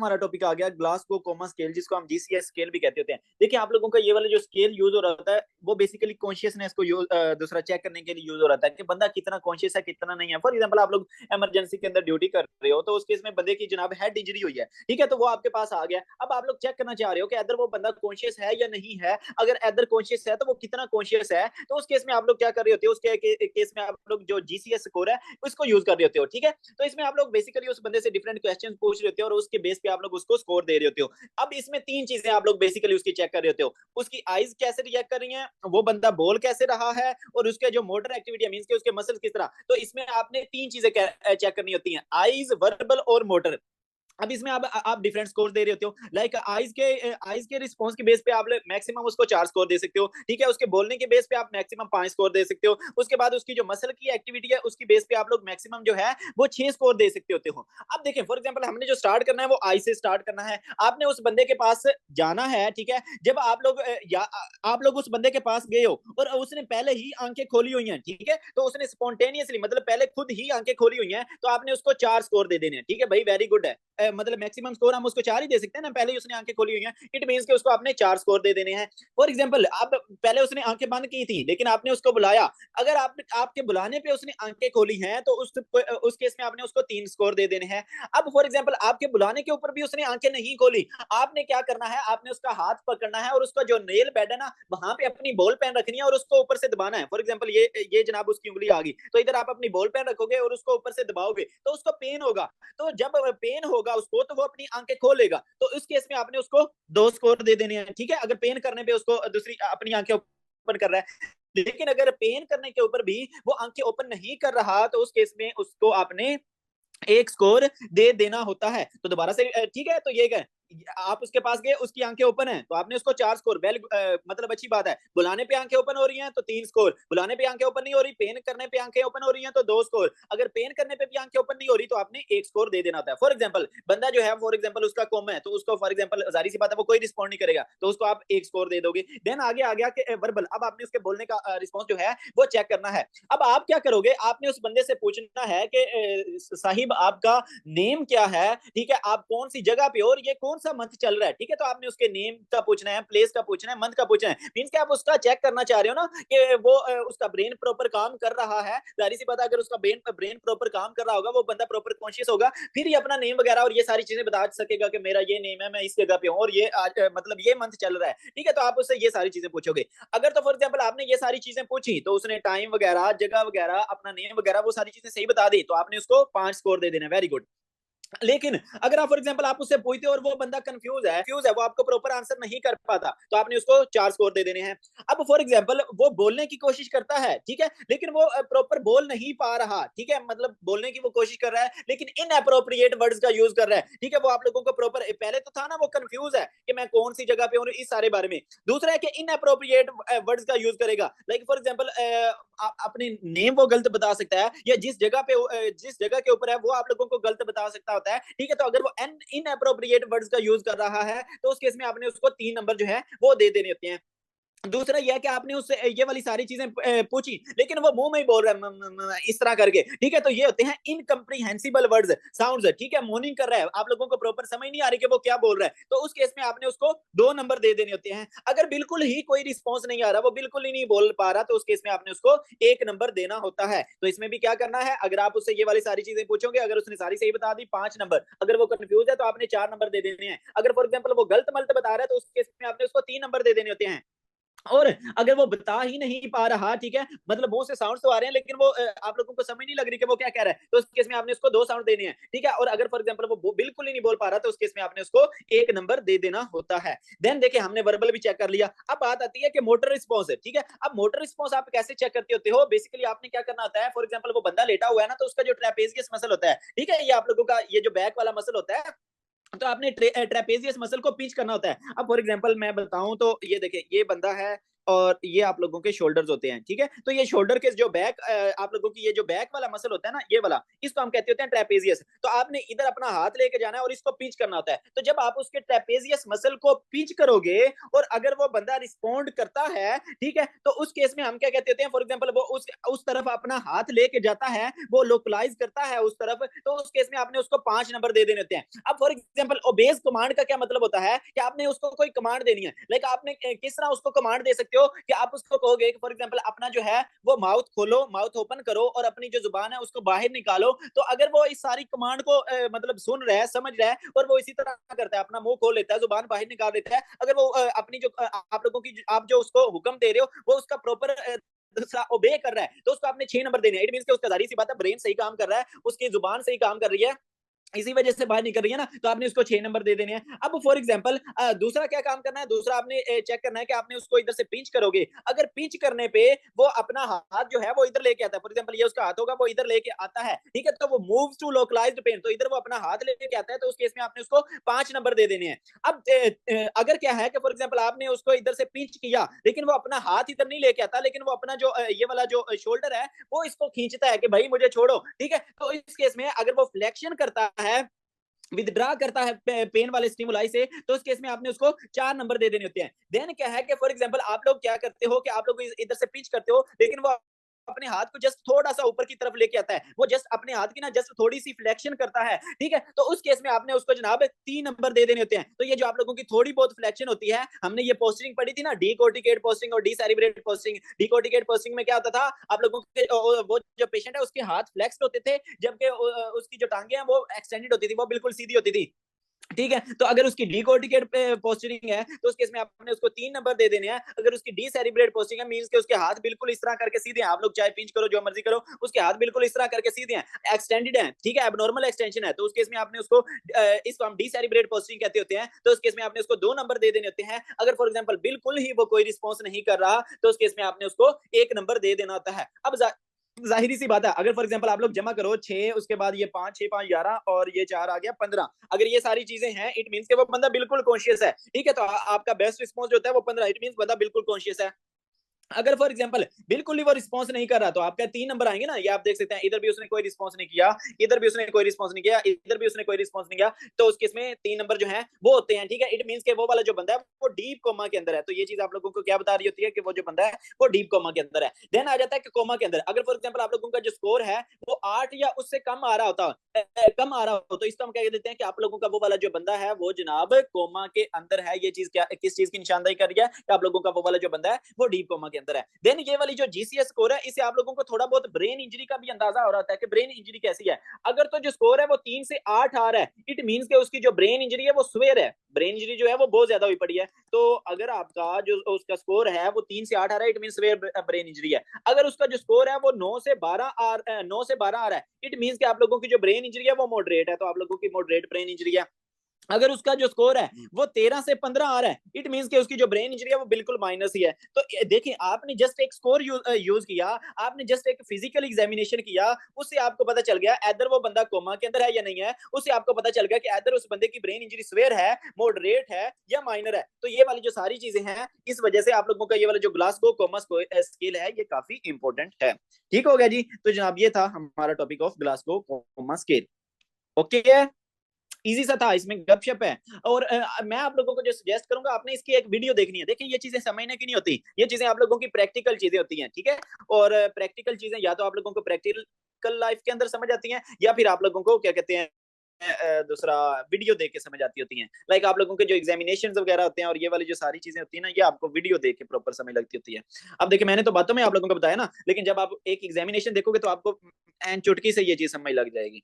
हमारा टॉपिक आ गया Glasgow coma scale, जिसको हम जीसीएस स्केल भी कहते होते हैं। देखिए आप लोगों का ये वाला जो स्केल यूज हो रहा है वो बेसिकली कॉन्शियसनेस को दूसरा चेक करने के लिए यूज हो रहा है कि बंदा कितना कॉन्शियस है कितना नहीं है। फॉर एग्जांपल आप लोग इमरजेंसी के अंदर ड्यूटी कर रहे हो, तो उस केस में बंदे की जनाब हेड इंजरी हुई है, ठीक है, तो वो आपके पास आ गया। अब आप लोग चेक करना चाह रहे हो कि अदर वो बंदा कॉन्शियस है या नहीं है। अगर अदर कॉन्शियस है तो वो कितना कॉन्शियस है, तो उस केस में आप लोग क्या कर रहे होते हो, उसके केस में आप लोग जो जीसीएस स्कोर है उसको यूज कर रहे होते हो, ठीक है। तो इसमें आप लोग बेसिकली उस बंदे से डिफरेंट क्वेश्चन पूछ रहे होते हो और उसके बेस पे आप लोग उसको स्कोर दे रहे होते हो। अब इसमें तीन चीजें आप लोग बेसिकली उसकी चेक कर रहे होते हो। उसकी आईज कैसे रिएक्ट कर रही हैं, वो बंदा बोल कैसे रहा है, और उसके जो मोटर एक्टिविटी मींस के उसके मसल्स किस तरह। तो इसमें आपने तीन चीजें चेक करनी होती हैं, आईज, वर्बल और मोटर। अब इसमें आप डिफरेंट स्कोर दे रहे होते हो। लाइक आइज के रिस्पॉन्स के बेस पे आप मैक्सिमम उसको 4 स्कोर दे सकते हो, ठीक है। उसके बोलने के बेस पे आप मैक्सिमम 5 स्कोर दे सकते हो। उसके बाद उसकी जो मसल की एक्टिविटी है उसकी बेस पे आप लोग मैक्सिमम जो है वो 6 स्कोर दे सकते होते हो। अब देखें फॉर एग्जांपल हमने जो स्टार्ट करना है वो आई से स्टार्ट करना है। आपने उस बंदे के पास जाना है, ठीक है। जब आप लोग आप लोग उस बंदे के पास गए हो और उसने पहले ही आंखें खोली हुई हैं, ठीक है, तो उसने स्पॉन्टेनियसली मतलब पहले खुद ही आंखें खोली हुई हैं, तो आपने उसको 4 स्कोर दे देने हैं, ठीक है भाई, वेरी गुड है। मतलब मैक्सिमम स्कोर हम उसको 4 ही दे सकते हैं ना, पहले ही उसने आंखें खोली हुई हैं, इट मींस कि उसको आपने 4 स्कोर दे देने हैं। फॉर एग्जांपल आप पहले उसने आंखें बंद की थी लेकिन आपने उसको बुलाया, अगर आप आपके बुलाने पे उसने आंखें खोली हैं तो उस केस में आपने उसको 3 स्कोर दे देने हैं। अब फॉर एग्जांपल आपके बुलाने के ऊपर भी उसने आंखें नहीं खोली, आपने क्या करना है, आपने उसका हाथ पकड़ना है और उसका जो नेल बेड है ना वहां पे अपनी बॉल पेन रखनी है और उसको ऊपर से दबाना है। फॉर एग्जांपल ये जनाब उसकी उंगली आ गई, तो इधर आप अपनी बॉल पेन रखोगे और उसको ऊपर से दबाओगे तो उसको पेन होगा। तो जब पेन होगा उसको तो वो अपनी आंखें खोलेगा, तो इस केस में आपने उसको 2 स्कोर दे देने हैं, ठीक है। अगर पेन करने पे उसको दूसरी अपनी आंखें ओपन कर रहा है, लेकिन अगर पेन करने के ऊपर भी वो आंखें ओपन नहीं कर रहा तो उस केस में उसको आपने 1 स्कोर दे देना होता है। तो दोबारा से ठीक है, तो ये क्या, आप उसके पास गए, उसकी आंखें ओपन है तो आपने उसको 4 स्कोर, वेल मतलब अच्छी बात है। बुलाने पे आंखें ओपन हो रही हैं तो 3 स्कोर, बुलाने पे आंखें ओपन नहीं हो रही, पेन करने पे आंखें ओपन हो रही हैं तो 2 स्कोर, अगर पेन करने पे भी आंखें ओपन नहीं हो रही तो आपने 1 स्कोर दे देना होता है। फॉर एग्जांपल बंदा जो है फॉर एग्जांपल उसका कॉम है तो उसको फॉर एग्जांपल जारी सी बात है वो कोई रिस्पॉन्ड नहीं करेगा तो उसको आप 1 स्कोर दे दोगे। देन आगे आ गया कि वर्बल, अब आपने उसके बोलने का रिस्पॉन्स जो है वो चेक करना है। अब आप क्या करोगे, आपने उस बंदे से पूछना है कि साहिब आपका नेम क्या है, ठीक है, आप कौन सी जगह पे हो और ये कौन सा मंथ चल रहा है, ठीक है। तो आपने उसके नेम का पूछना है, प्लेस का पूछना है, मंथ का पूछना है, मींस कि आप उसका चेक करना चाह रहे हो ना कि वो उसका ब्रेन प्रॉपर काम कर रहा है। जाहिर सी बात है अगर उसका ब्रेन प्रॉपर काम कर रहा होगा वो बंदा प्रॉपर कॉन्शियस होगा, फिर ये अपना नेम वगैरह और ये सारी चीजें बता सकेगा कि मेरा ये नेम है, मैं इस जगह पे हूँ और ये आज मतलब ये मंथ चल रहा है, ठीक है। तो आप उससे ये सारी चीजें पूछोगे। अगर तो फॉर एग्जाम्पल आपने ये सारी चीजें पूछी तो उसने टाइम वगैरह, जगह वगैरह, अपना नेम वगैरह वो सारी चीजें सही बता दी तो आपने उसको 5 स्कोर दे देना, वेरी गुड। लेकिन अगर आप फॉर एग्जांपल आप उससे पूछते हो और वो बंदा कंफ्यूज है, वो आपको प्रॉपर आंसर नहीं कर पाता तो आपने उसको 4 स्कोर दे देने हैं। अब फॉर एग्जांपल वो बोलने की कोशिश करता है, ठीक है, लेकिन वो प्रॉपर बोल नहीं पा रहा, ठीक है, मतलब बोलने की वो कोशिश कर रहा है लेकिन इनएप्रोप्रिएट वर्ड्स का यूज कर रहा है, ठीक है। वो आप लोगों को प्रॉपर, पहले तो था ना वो कंफ्यूज है कि मैं कौन सी जगह पे हूँ इस सारे बारे में, दूसरा है कि इनएप्रोप्रिएट वर्ड्स का यूज करेगा। लाइक फॉर एग्जांपल अपने नेम वो गलत बता सकता है या जिस जगह के ऊपर है वो आप लोगों को गलत बता सकता होता है, ठीक है। तो अगर वो इनअप्रोप्रिएट वर्ड्स का यूज कर रहा है तो उस केस में आपने उसको 3 नंबर जो है वो दे देने होते हैं। दूसरा यह है कि आपने उससे ये वाली सारी चीजें पूछी लेकिन वो मुंह में ही बोल रहा है इस तरह करके, ठीक है। तो ये होते हैं इनकम्प्रीहेंसिबल वर्ड्स, साउंड्स, ठीक है, मोर्निंग कर रहा है, आप लोगों को प्रॉपर समझ नहीं आ रही कि वो क्या बोल रहा है, तो उस केस में आपने उसको 2 नंबर दे देने होते हैं। अगर बिल्कुल ही कोई रिस्पॉन्स नहीं आ रहा, वो बिल्कुल ही नहीं बोल पा रहा, तो उस केस में आपने उसको 1 नंबर देना होता है। तो इसमें भी क्या करना है, अगर आप उससे ये वाली सारी चीजें पूछोगे, अगर उसने सारी सही बता दी 5 नंबर, अगर वो कंफ्यूज है तो आपने 4 नंबर दे देने हैं। अगर फॉर एग्जाम्पल वो गलत मलत बता रहा है तो उस केस में आपने उसको 3 नंबर दे देने होते हैं। और अगर वो बता ही नहीं पा रहा, ठीक है, मतलब मुंह से साउंड तो आ रहे हैं लेकिन वो आप लोगों को समझ नहीं लग रही कि वो क्या कह रहा है, तो उस केस में आपने उसको 2 साउंड देने हैं, ठीक है। और अगर फॉर एग्जांपल वो बिल्कुल ही नहीं बोल पा रहा तो उस केस में आपने उसको 1 नंबर दे देना होता है। देन देखिए हमने वर्बल भी चेक कर लिया, अब बात आती है कि मोटर रिस्पॉन्स है, ठीक है। अब मोटर रिस्पॉन्स आप कैसे चेक करते होते हो, बेसिकली आपने क्या करना होता है, फॉर एग्जांपल वो बंदा लेटा हुआ है ना तो उसका जो ट्रेपेजियस मसल होता है, ठीक है, ये आप लोगों का ये जो बैक वाला मसल होता है, तो आपने ट्रेपेजियस मसल को पिंच करना होता है। अब फॉर एग्जांपल मैं बताऊं तो ये देखिए ये बंदा है और ये आप लोगों के शोल्डर्स होते हैं, ठीक है। तो ये शोल्डर के जो बैक आप लोगों की ये जो बैक वाला मसल होता है ना, ये वाला, इसको हम कहते होते हैं ट्रेपेजियस। तो आपने इधर अपना हाथ लेके जाना है और इसको पिंच करना होता है। तो जब आप उसके ट्रेपेजियस मसल को पिंच करोगे और अगर वो बंदा रिस्पॉन्ड करता है, ठीक है, तो उस केस में हम क्या कहते होते हैं, फॉर एग्जांपल वो उस तरफ अपना हाथ लेके जाता है, वो लोकलाइज करता है उस तरफ, तो उस केस में आपने उसको 5 नंबर दे देने होते हैं। अब फॉर एग्जांपल ओबेस कमांड का क्या मतलब होता है कि आपने उसको कोई कमांड देनी है, लाइक आपने किस तरह उसको कमांड दे सकते हो कि आप उसको कहोगे कि फॉर एग्जांपल अपना जो है वो माउथ खोलो, माउथ ओपन करो और अपनी जो जुबान है उसको बाहर निकालो। तो अगर वो इस सारी कमांड को मतलब सुन रहा है, समझ रहा है और वो इसी तरह करता है, अपना मुंह खोल लेता है, जुबान बाहर निकाल लेता है, अगर वो अपनी जो आप लोगों की आप जो उसको हुक्म दे रहे हो वो उसका प्रॉपर दूसरा ओबे कर रहा है, तो उसको आपने 6 नंबर देने हैं। इट मींस कि उसका जाहिर सी बात है ब्रेन सही काम कर रहा है, उसकी जुबान सही काम कर रही है, इसी वजह से बाहर निकल रही है ना, तो आपने उसको 6 नंबर दे देने हैं। अब फॉर एग्जांपल दूसरा क्या काम करना है, दूसरा आपने चेक करना है कि आपने उसको इधर से पिंच करोगे, अगर पिंच करने पे वो अपना हाथ जो है वो इधर लेके आता है, फॉर एग्जांपल ये उसका हाथ होगा, वो इधर लेके आता है, ठीक है, तो वो मूव्स टू लोकलाइज्ड पेन, तो इधर वो अपना हाथ लेके आता है, तो उस केस में आपने उसको 5 नंबर दे देने हैं। अब अगर क्या है कि फॉर एग्जांपल आपने उसको इधर से पिंच किया लेकिन वो अपना हाथ इधर नहीं लेके आता, लेकिन वो अपना जो ये वाला जो शोल्डर है वो इसको खींचता है कि भाई मुझे छोड़ो, ठीक है, तो इस केस में अगर वो फ्लेक्शन करता है, विदड्रा करता है पेन वाले स्टिमुलाई से, तो उस केस में आपने उसको 4 नंबर दे देने होते हैं। देन क्या है कि फॉर एग्जांपल आप लोग क्या करते हो कि आप लोग इधर से पिंच करते हो लेकिन वो अपने हाथ को जस्ट थोड़ा सा ऊपर की तरफ लेके आता है, वो जस्ट अपने हाथ की ना जस्ट थोड़ी सी फ्लेक्शन करता है, ठीक है, तो उस केस में आपने उसको जनाब 3 नंबर दे देने होते हैं। तो ये जो आप लोगों की थोड़ी बहुत फ्लेक्शन होती है, हमने ये पोस्टिंग पढ़ी थी ना, डीकोर्टिकेट पोस्टिंग और डीसेरिब्रेट पोस्टिंग। डीकोर्टिकेट पोस्टिंग में क्या होता था, आप लोगों के वो जो पेशेंट है उसके हाथ फ्लेक्स्ड होते थे, जबकि उसकी जो टांगे हैं वो एक्सटेंडेड होती थी, वो बिल्कुल सीधी होती थी, ठीक है। तो अगर उसकी डीकोर्टिकेट पोस्चरिंग है तो उस केस में आपने उसको 3 नंबर दे देने हैं। अगर उसकी डीसेरिब्रेट पोस्चरिंग है, मींस के उसके हाथ बिल्कुल इस तरह करके सीधे हैं, आप लोग चाहे पिंच करो जो मर्जी करो, उसके हाथ बिल्कुल इस तरह करके सीधे हैं, एक्सटेंडेड हैं, ठीक है, एबनॉर्मल एक्सटेंशन है, तो उस केस में आपने उसको इसको हम डीसेरिब्रेट पोस्चरिंग कहते होते हैं, तो उस केस में आपने उसको 2 नंबर दे देने होते हैं। अगर फॉर एग्जाम्पल बिल्कुल ही वो कोई रिस्पॉन्स नहीं कर रहा तो उस केस में आपने उसको 1 नंबर दे देना होता है। अब जाहिर सी बात है, अगर फॉर एग्जांपल आप लोग जमा करो 6, उसके बाद ये 5, 6 5 11 और ये 4 आ गया 15, अगर ये सारी चीजें हैं इट मींस के वो बंदा बिल्कुल कॉन्शियस है, ठीक है, तो आपका बेस्ट रिस्पॉन्स जो होता है वो 15, इट मींस बंदा बिल्कुल कॉन्शियस है। अगर फॉर एग्जांपल बिल्कुल ही वो रिस्पांस नहीं कर रहा तो आपका 3 नंबर आएंगे ना, ये आप देख सकते हैं, इधर भी उसने कोई रिस्पांस नहीं किया, इधर भी उसने कोई रिस्पांस नहीं किया, इधर भी उसने कोई रिस्पांस नहीं किया, तो उस केस में 3 नंबर जो है वो होते हैं, ठीक है। इट मींस के वो वाला जो बंदा है वो डीप कोमा के अंदर है। तो ये चीज आप लोगों को क्या बता रही होती है कि वो जो बंदा है वो डीप कोमा के अंदर है। देन आ जाता है कि कोमा के अंदर अगर फॉर एग्जांपल आप लोगों का जो स्कोर है वो 8 या उससे कम आ रहा होता, कम आ रहा हो, तो इसको हम कह देते हैं कि आप लोगों का वो वाला जो बंदा है वो जनाब कोमा के अंदर है। ये चीज क्या किस चीज की निशानदेही कर रही है कि आप लोगों का वो वाला जो बंदा है वो डीप कोमा के अंदर है। देन ये वाली जो जीसीएस स्कोर है इससे आप लोगों को थोड़ा बहुत ब्रेन इंजरी का भी अंदाजा हो रहा है कि ब्रेन इंजरी कैसी है। अगर तो जो स्कोर है वो 3 से 8 आ रहा है, इट मींस के उसकी जो ब्रेन इंजरी है वो स्वेयर है, ब्रेन इंजरी जो है वो बहुत ज्यादा हुई पड़ी है। तो अगर आपका जो उसका स्कोर है वो 3 से 8 आ रहा है, it means swear brain injury है। अगर उसका जो स्कोर है वो 9 से 12 आ रहा है, इट मींस कि आप लोगों की जो ब्रेन इंजरी है वो मॉडरेट है, तो आप लोगों की मॉडरेट ब्रेन इंजरी है। अगर उसका जो स्कोर है वो 13 से 15 आ रहा है, इट मींस कि उसकी जो ब्रेन इंजरी है वो बिल्कुल माइनस ही है। तो देखिए आपने जस्ट एक स्कोर यूज किया, आपने जस्ट एक फिजिकल एग्जामिनेशन किया, उससे आपको पता चल गया इधर वो बंदा कोमा के अंदर है या नहीं है, उससे आपको पता चल गया कि इधर उस बंदे की ब्रेन इंजरी स्वेयर है, मॉडरेट है या माइनर है। तो ये वाली जो सारी चीजें हैं इस वजह से आप लोगों का ये वाला जो ग्लासगो कोमा स्केल है ये काफी इंपॉर्टेंट है। ठीक हो गया जी, तो जनाब ये था हमारा topic of Glasgow coma scale. Okay है, इजी सा था, इसमें गपशप है। और मैं आप लोगों को जो सजेस्ट करूंगा आपने इसकी एक वीडियो देखनी है। देखिए ये चीजें समझने की नहीं होती, ये चीजें आप लोगों की प्रैक्टिकल चीजें होती हैं, ठीक है। और प्रैक्टिकल चीजें या तो आप लोगों को प्रैक्टिकल लाइफ के अंदर समझ आती हैं या फिर आप लोगों को क्या कहते हैं दूसरा वीडियो देख के समझ आती होती हैं। लाइक आप लोगों के जो एग्जामिनेशन वगैरह होते हैं और ये वाली जो सारी चीजें होती है ना ये आपको वीडियो देख के प्रॉपर समझ लगती होती है। अब देखिए मैंने तो बातों में आप लोगों को बताया ना, लेकिन जब आप एक एग्जामिनेशन देखोगे तो आपको एंड चुटकी से ये चीज समझ लग जाएगी।